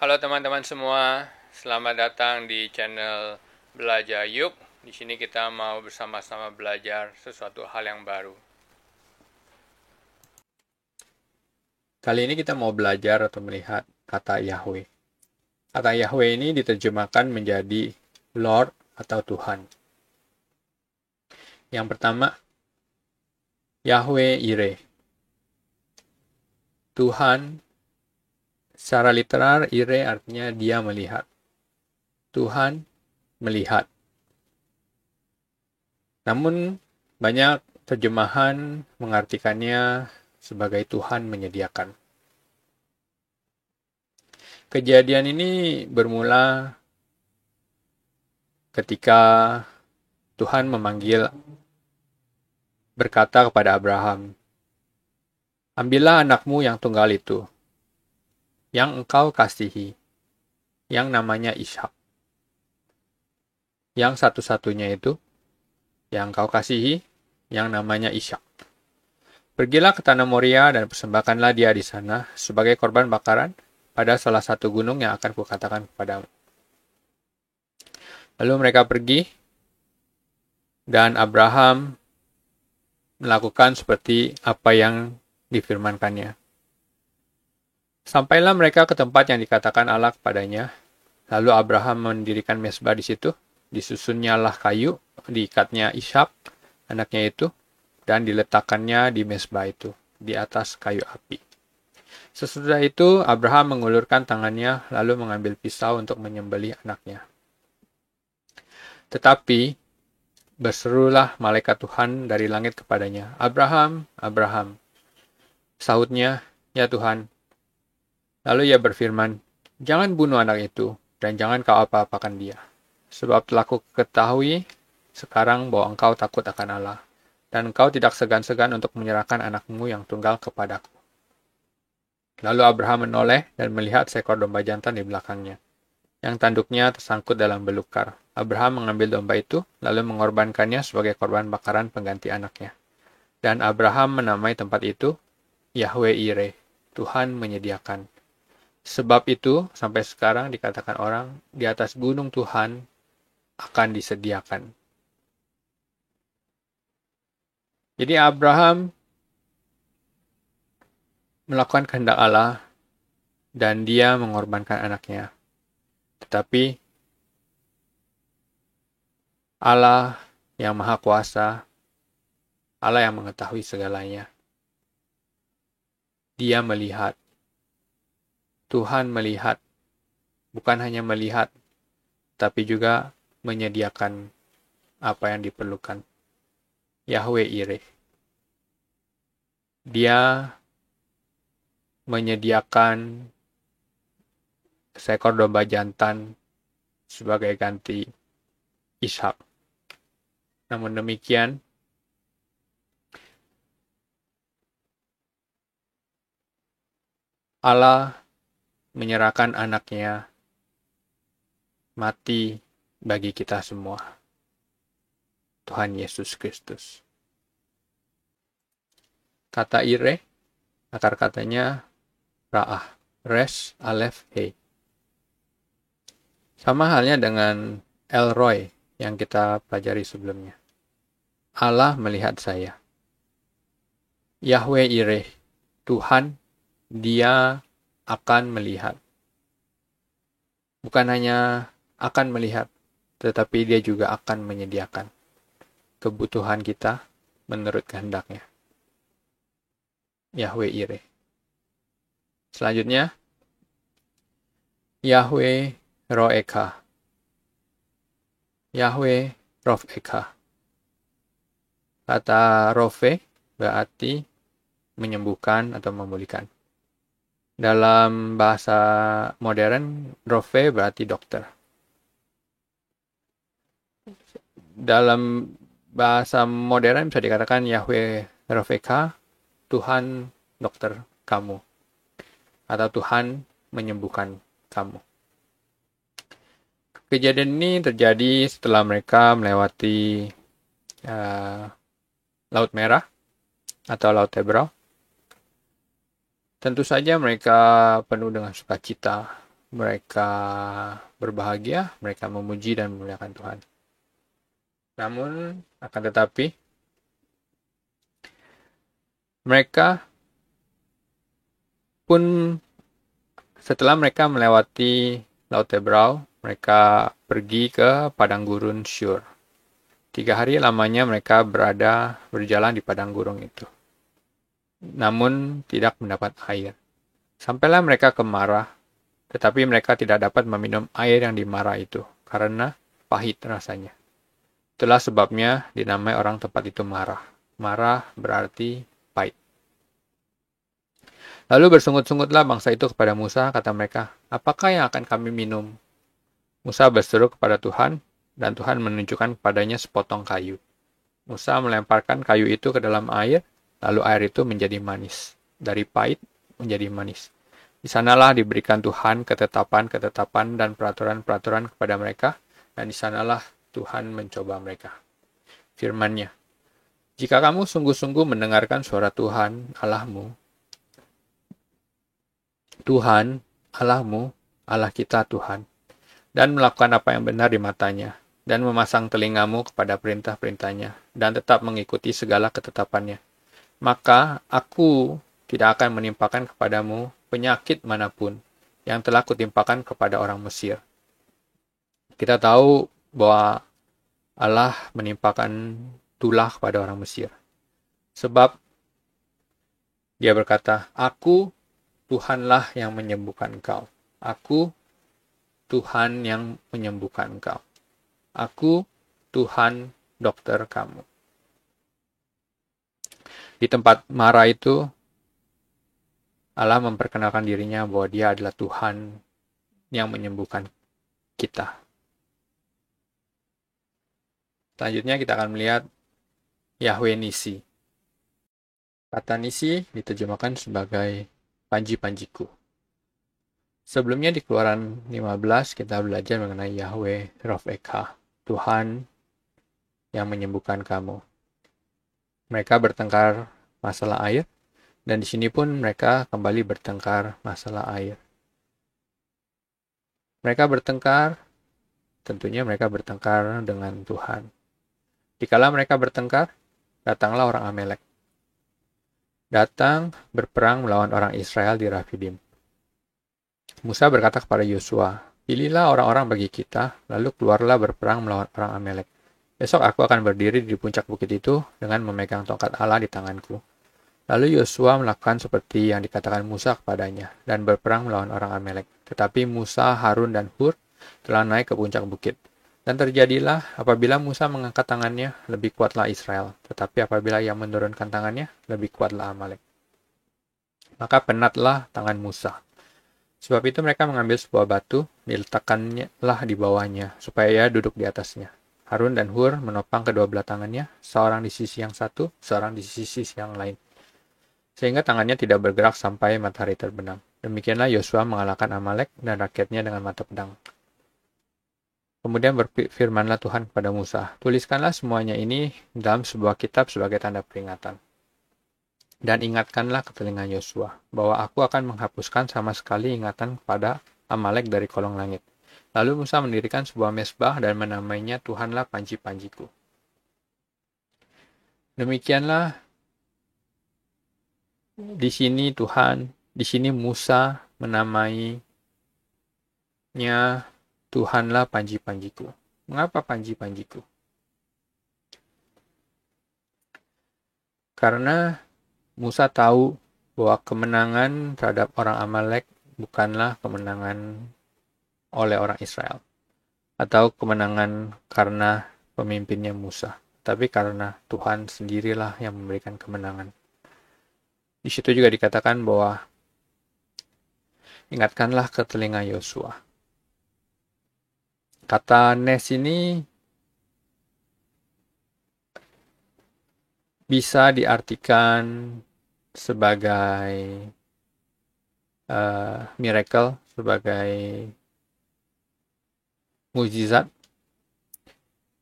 Halo teman-teman semua, selamat datang di channel Belajar Yuk. Di sini kita mau bersama-sama belajar sesuatu hal yang baru. Kali ini kita mau belajar atau melihat kata Yahweh. Kata Yahweh ini diterjemahkan menjadi Lord atau Tuhan. Yang pertama, Yahweh Ire. Tuhan, secara literal Ire artinya dia melihat. Tuhan melihat. Namun banyak terjemahan mengartikannya sebagai Tuhan menyediakan. Kejadian ini bermula ketika Tuhan berkata kepada Abraham, "Ambillah anakmu yang tunggal itu, yang engkau kasihi, yang namanya Ishak. Yang satu-satunya itu, yang engkau kasihi, yang namanya Ishak. Pergilah ke tanah Moria dan persembahkanlah dia di sana sebagai korban bakaran pada salah satu gunung yang akan kukatakan kepadamu." Lalu mereka pergi, dan Abraham melakukan seperti apa yang difirmankannya. Sampailah mereka ke tempat yang dikatakan Allah kepadanya. Lalu Abraham mendirikan mezbah di situ. Disusunnyalah kayu, diikatnya Ishak, anaknya itu, dan diletakkannya di mezbah itu, di atas kayu api. Sesudah itu, Abraham mengulurkan tangannya, lalu mengambil pisau untuk menyembelih anaknya. Tetapi, berserulah malaikat Tuhan dari langit kepadanya, "Abraham, Abraham." Sahutnya, "Ya Tuhan." Lalu ia berfirman, "Jangan bunuh anak itu, dan jangan kau apa-apakan dia. Sebab telah kuketahui sekarang bahwa engkau takut akan Allah, dan engkau tidak segan-segan untuk menyerahkan anakmu yang tunggal kepadaku." Lalu Abraham menoleh dan melihat seekor domba jantan di belakangnya, yang tanduknya tersangkut dalam belukar. Abraham mengambil domba itu, lalu mengorbankannya sebagai korban bakaran pengganti anaknya. Dan Abraham menamai tempat itu Yahweh Ire, Tuhan menyediakan. Sebab itu, sampai sekarang dikatakan orang, di atas gunung Tuhan akan disediakan. Jadi Abraham melakukan kehendak Allah, dan dia mengorbankan anaknya. Tetapi Allah yang Maha Kuasa, Allah yang mengetahui segalanya, Dia melihat. Tuhan melihat, bukan hanya melihat, tapi juga menyediakan apa yang diperlukan. Yahweh Ire. Dia menyediakan seekor domba jantan sebagai ganti Ishak. Namun demikian, Allah menyerahkan anaknya mati bagi kita semua. Tuhan Yesus Kristus. Kata Ire, akar katanya Ra'ah, Res, Alef, He. Sama halnya dengan El Roy yang kita pelajari sebelumnya. Allah melihat saya. Yahweh Ire, Tuhan, Dia akan melihat. Bukan hanya akan melihat, tetapi Dia juga akan menyediakan kebutuhan kita menurut kehendaknya. Yahweh Ire. Selanjutnya, Yahweh Ro'eka. Yahweh Rof'eka. Kata Rofe berarti menyembuhkan atau memulihkan. Dalam bahasa modern, Rofe berarti dokter. Dalam bahasa modern bisa dikatakan Yahweh Rofeka, Tuhan dokter kamu. Atau Tuhan menyembuhkan kamu. Kejadian ini terjadi setelah mereka melewati Laut Merah atau Laut Hebrau. Tentu saja mereka penuh dengan sukacita mereka berbahagia, mereka memuji dan memuliakan Tuhan. Namun, akan tetapi, mereka pun setelah mereka melewati Laut Tebrau, mereka pergi ke padang gurun Shur. 3 hari lamanya mereka berjalan di padang gurun itu. Namun tidak mendapat air. Sampailah mereka ke Marah, tetapi mereka tidak dapat meminum air yang di Marah itu, karena pahit rasanya. Itulah sebabnya dinamai orang tempat itu Marah. Marah berarti pahit. Lalu bersungut-sungutlah bangsa itu kepada Musa, kata mereka, apakah yang akan kami minum? Musa berseru kepada Tuhan, dan Tuhan menunjukkan kepadanya sepotong kayu. Musa melemparkan kayu itu ke dalam air, lalu air itu menjadi manis. Dari pahit menjadi manis. Di sanalah diberikan Tuhan ketetapan-ketetapan dan peraturan-peraturan kepada mereka, dan di sanalah Tuhan mencoba mereka. Firman-Nya, jika kamu sungguh-sungguh mendengarkan suara Tuhan Allahmu, Tuhan Allahmu, Allah kita Tuhan, dan melakukan apa yang benar di matanya, dan memasang telingamu kepada perintah-perintahnya, dan tetap mengikuti segala ketetapannya, maka aku tidak akan menimpakan kepadamu penyakit manapun yang telah kutimpakan kepada orang Mesir. Kita tahu bahwa Allah menimpakan tulah kepada orang Mesir. Sebab dia berkata, aku Tuhanlah yang menyembuhkan engkau. Aku Tuhan yang menyembuhkan engkau. Aku Tuhan dokter kamu. Di tempat Marah itu, Allah memperkenalkan dirinya bahwa dia adalah Tuhan yang menyembuhkan kita. Selanjutnya kita akan melihat Yahweh Nisi. Kata Nisi diterjemahkan sebagai panji-panjiku. Sebelumnya di Keluaran 15 kita belajar mengenai Yahweh Rofeka, Tuhan yang menyembuhkan kamu. Mereka bertengkar masalah air, dan di sini pun mereka kembali bertengkar masalah air. Mereka bertengkar, tentunya mereka bertengkar dengan Tuhan. Dikala mereka bertengkar, datanglah orang Amalek. Datang berperang melawan orang Israel di Rafidim. Musa berkata kepada Yosua, pilihlah orang-orang bagi kita, lalu keluarlah berperang melawan orang Amalek. Besok aku akan berdiri di puncak bukit itu dengan memegang tongkat Allah di tanganku. Lalu Yosua melakukan seperti yang dikatakan Musa kepadanya, dan berperang melawan orang Amalek. Tetapi Musa, Harun, dan Hur telah naik ke puncak bukit. Dan terjadilah apabila Musa mengangkat tangannya, lebih kuatlah Israel. Tetapi apabila ia menurunkan tangannya, lebih kuatlah Amalek. Maka penatlah tangan Musa. Sebab itu mereka mengambil sebuah batu, diletakkanlah di bawahnya, supaya ia duduk di atasnya. Harun dan Hur menopang kedua belah tangannya, seorang di sisi yang satu, seorang di sisi yang lain. Sehingga tangannya tidak bergerak sampai matahari terbenam. Demikianlah Yosua mengalahkan Amalek dan rakyatnya dengan mata pedang. Kemudian berfirmanlah Tuhan kepada Musa, tuliskanlah semuanya ini dalam sebuah kitab sebagai tanda peringatan. Dan ingatkanlah ke telinga Yosua, bahwa aku akan menghapuskan sama sekali ingatan kepada Amalek dari kolong langit. Lalu Musa mendirikan sebuah mesbah dan menamainya Tuhanlah panji-panjiku. Demikianlah di sini Musa menamainya Tuhanlah panji-panjiku. Mengapa panji-panjiku? Karena Musa tahu bahwa kemenangan terhadap orang Amalek bukanlah kemenangan oleh orang Israel, atau kemenangan karena pemimpinnya Musa, tapi karena Tuhan sendirilah yang memberikan kemenangan. Di situ juga dikatakan bahwa ingatkanlah ke telinga Yosua. Kata Nes ini bisa diartikan sebagai miracle, sebagai mukjizat,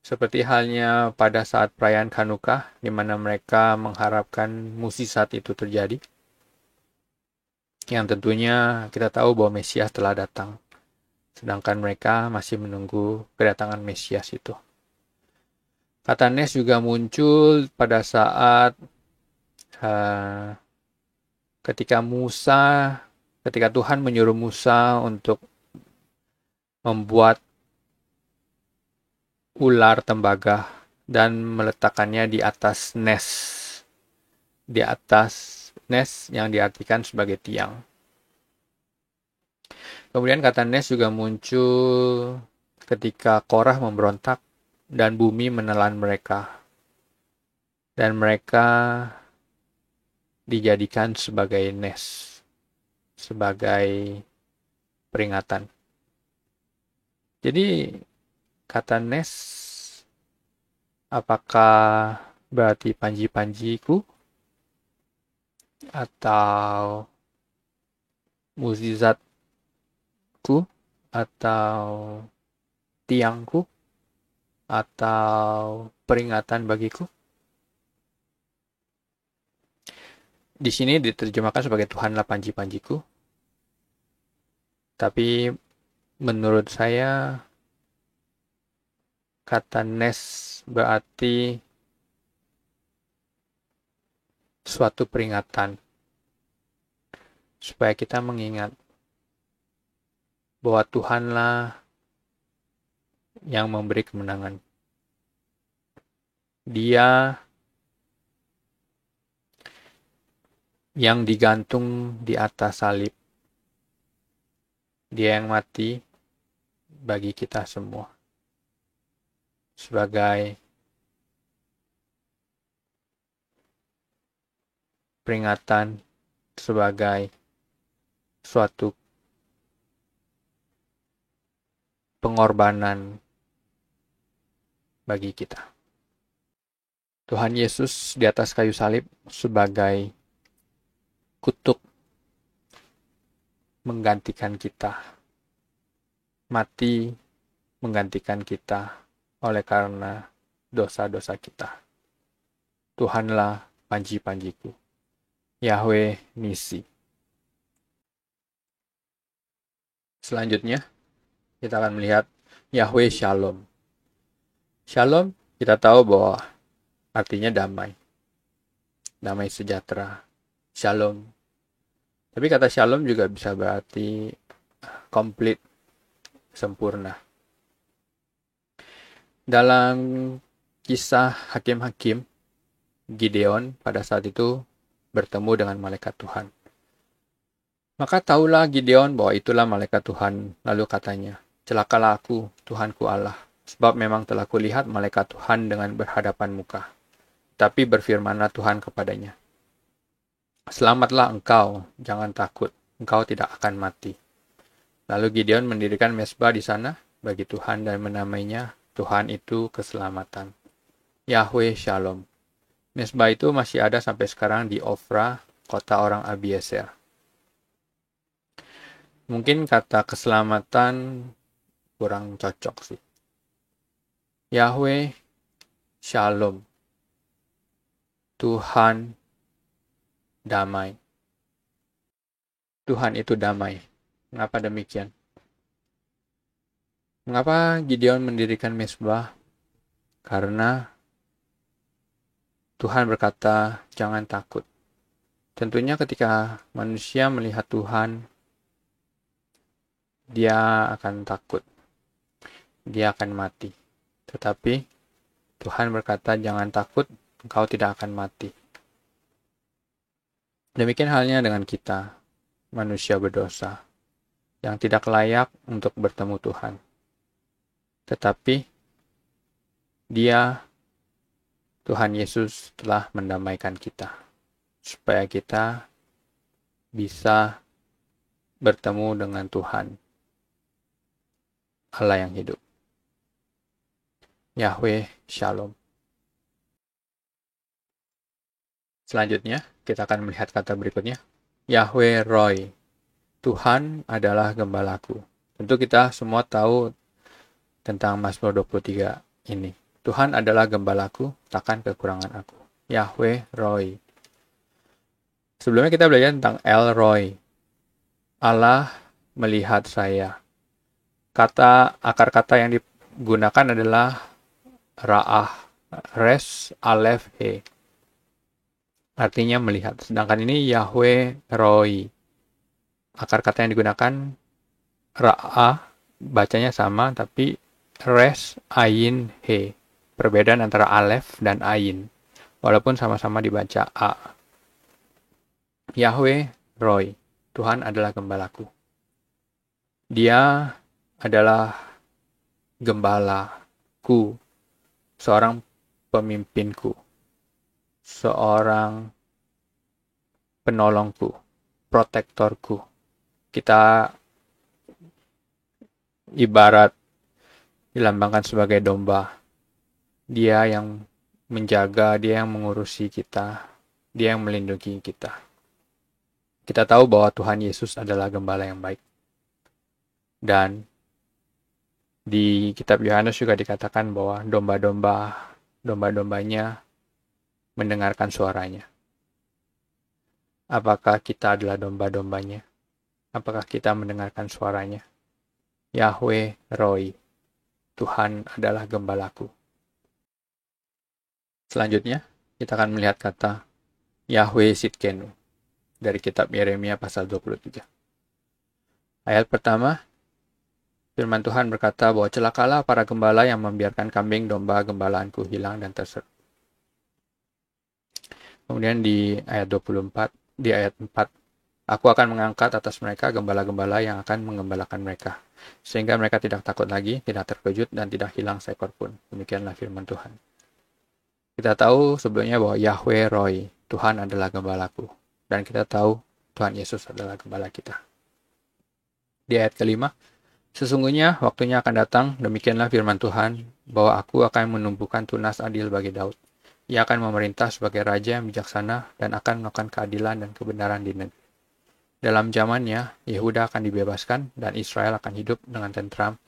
seperti halnya pada saat perayaan Chanukah, di mana mereka mengharapkan mukjizat itu terjadi. Yang tentunya kita tahu bahwa Mesias telah datang. sedangkan mereka masih menunggu kedatangan Mesias itu. Kata Nes juga muncul pada saat uh, ketika Tuhan menyuruh Musa untuk membuat ular tembaga dan meletakkannya di atas nes yang diartikan sebagai tiang. Kemudian kata nes juga muncul ketika Korah memberontak dan bumi menelan mereka. Dan mereka dijadikan sebagai nes, sebagai peringatan. Jadi kata nes apakah berarti panji-panjiku atau mukjizatku atau tiangku atau peringatan bagiku? Di sini diterjemahkan sebagai Tuhanlah panji-panjiku. Tapi menurut saya kata nes berarti suatu peringatan supaya kita mengingat bahwa Tuhanlah yang memberi kemenangan. Dia yang digantung di atas salib. Dia yang mati bagi kita semua. Sebagai peringatan, sebagai suatu pengorbanan bagi kita. Tuhan Yesus di atas kayu salib sebagai kutuk menggantikan kita, mati menggantikan kita oleh karena dosa-dosa kita. Tuhanlah panji-panjiku, Yahweh Nisi. Selanjutnya, kita akan melihat Yahweh Shalom. Shalom, kita tahu bahwa artinya damai. Damai sejahtera. Shalom. Tapi kata shalom juga bisa berarti komplit, sempurna. Dalam kisah Hakim-Hakim, Gideon pada saat itu bertemu dengan malaikat Tuhan. Maka tahulah Gideon bahwa itulah malaikat Tuhan. Lalu katanya, celakalah aku, Tuhanku Allah, sebab memang telah kulihat malaikat Tuhan dengan berhadapan muka. Tapi berfirmanlah Tuhan kepadanya, selamatlah engkau, jangan takut, engkau tidak akan mati. Lalu Gideon mendirikan mezbah di sana bagi Tuhan dan menamainya Tuhan itu keselamatan. Yahweh Shalom. Mezbah itu masih ada sampai sekarang di Ofra, kota orang Abiezer. Mungkin kata keselamatan kurang cocok sih. Yahweh Shalom. Tuhan damai. Tuhan itu damai. Mengapa demikian? Mengapa Gideon mendirikan mezbah? Karena Tuhan berkata, jangan takut. Tentunya ketika manusia melihat Tuhan, dia akan takut. Dia akan mati. Tetapi Tuhan berkata, jangan takut, engkau tidak akan mati. Demikian halnya dengan kita, manusia berdosa, yang tidak layak untuk bertemu Tuhan. Tetapi Tuhan Yesus telah mendamaikan kita, supaya kita bisa bertemu dengan Tuhan, Allah yang hidup. Yahweh Shalom. Selanjutnya, kita akan melihat kata berikutnya. Yahweh Roy. Tuhan adalah gembalaku. Tentu kita semua tahu tentang Mazmur 23 ini. Tuhan adalah gembalaku, takkan kekurangan aku. Yahweh Roy. Sebelumnya kita belajar tentang El Roy. Allah melihat saya. Akar kata yang digunakan adalah ra'ah, res, alef, he. Artinya melihat. Sedangkan ini Yahweh Roi. Akar kata yang digunakan ra'ah, bacanya sama, tapi res, ayin, he. Perbedaan antara alef dan ayin. Walaupun sama-sama dibaca a. Yahweh Roi. Tuhan adalah gembalaku. Dia adalah gembalaku, seorang pemimpinku, seorang penolongku, protektorku. Kita ibarat dilambangkan sebagai domba. Dia yang menjaga, dia yang mengurusi kita, dia yang melindungi kita. Kita tahu bahwa Tuhan Yesus adalah gembala yang baik. Dan di kitab Yohanes juga dikatakan bahwa domba-dombanya mendengarkan suaranya. Apakah kita adalah domba-dombanya? Apakah kita mendengarkan suaranya? Yahweh Roi, Tuhan adalah gembalaku. Selanjutnya, kita akan melihat kata Yahweh Sitkenu dari kitab Yeremia pasal 23. Ayat pertama, firman Tuhan berkata bahwa celakalah para gembala yang membiarkan kambing domba gembalaanku hilang dan terseru. Kemudian di ayat 4, aku akan mengangkat atas mereka gembala-gembala yang akan menggembalakan mereka, sehingga mereka tidak takut lagi, tidak terkejut, dan tidak hilang seekor pun. Demikianlah firman Tuhan. Kita tahu sebelumnya bahwa Yahweh Roi, Tuhan adalah gembalaku. Dan kita tahu Tuhan Yesus adalah gembala kita. Di ayat kelima, sesungguhnya waktunya akan datang, demikianlah firman Tuhan, bahwa aku akan menumbuhkan tunas adil bagi Daud. Ia akan memerintah sebagai raja yang bijaksana dan akan melakukan keadilan dan kebenaran di negeri. Dalam zamannya, Yehuda akan dibebaskan dan Israel akan hidup dengan tentram.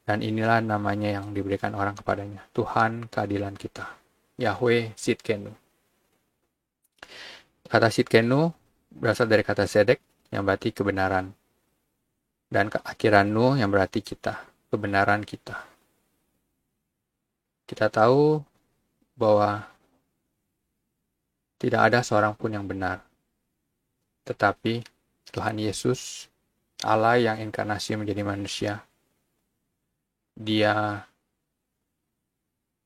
Dan inilah namanya yang diberikan orang kepadanya, Tuhan keadilan kita. Yahweh Sitkenu. Kata Sitkenu berasal dari kata Sedek yang berarti kebenaran. Dan keakhiran Nu yang berarti kita, kebenaran kita. Kita tahu bahwa tidak ada seorang pun yang benar. Tetapi Tuhan Yesus, Allah yang inkarnasi menjadi manusia, Dia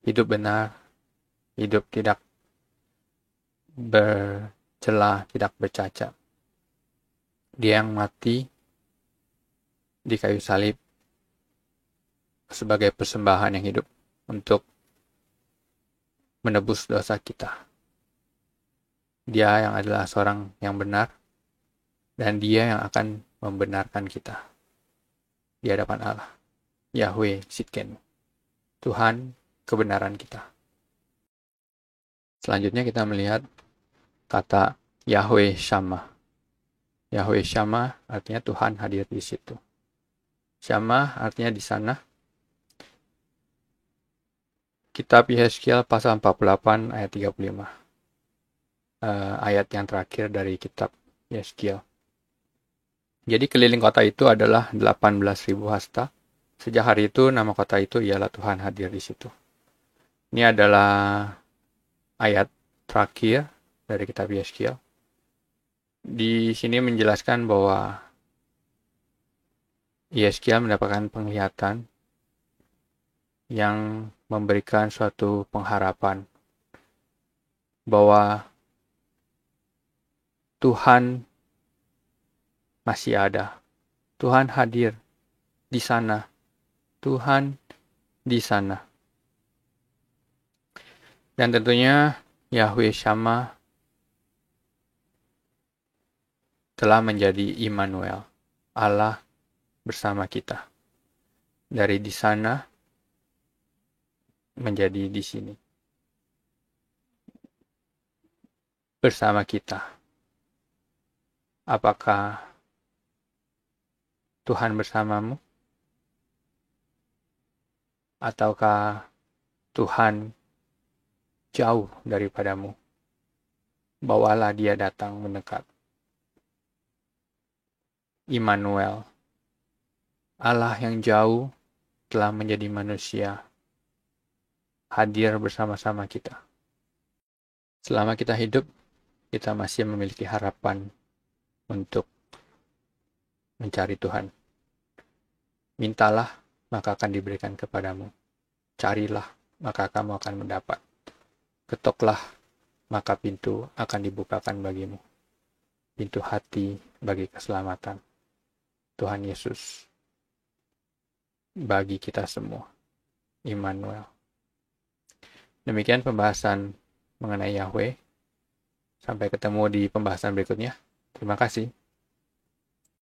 hidup benar, hidup tidak bercela, tidak bercacat. Dia yang mati di kayu salib sebagai persembahan yang hidup untuk menebus dosa kita. Dia yang adalah seorang yang benar, dan dia yang akan membenarkan kita di hadapan Allah. Yahweh Sitkenu, Tuhan kebenaran kita. Selanjutnya kita melihat kata Yahweh Shammah. Yahweh Shammah artinya Tuhan hadir di situ. Shammah artinya di sana. Kitab Yeskiel pasal 48 ayat 35. Ayat yang terakhir dari kitab Yeskiel. Jadi keliling kota itu adalah 18.000 hasta. Sejak hari itu nama kota itu ialah Tuhan hadir di situ. Ini adalah ayat terakhir dari kitab Yeskiel. Di sini menjelaskan bahwa Yeskiel mendapatkan penglihatan yang memberikan suatu pengharapan bahwa Tuhan masih ada. Tuhan hadir di sana. Tuhan di sana. Dan tentunya Yahweh Shammah telah menjadi Immanuel, Allah bersama kita. Dari di sana menjadi di sini. Bersama kita. Apakah Tuhan bersamamu? Ataukah Tuhan jauh daripadamu? Bawalah dia datang mendekat. Immanuel, Allah yang jauh telah menjadi manusia, hadir bersama-sama kita. Selama kita hidup, kita masih memiliki harapan untuk mencari Tuhan. Mintalah, maka akan diberikan kepadamu. Carilah, maka kamu akan mendapat. Ketoklah, maka pintu akan dibukakan bagimu. Pintu hati bagi keselamatan. Tuhan Yesus bagi kita semua. Immanuel. Demikian pembahasan mengenai Yahweh. Sampai ketemu di pembahasan berikutnya. Terima kasih.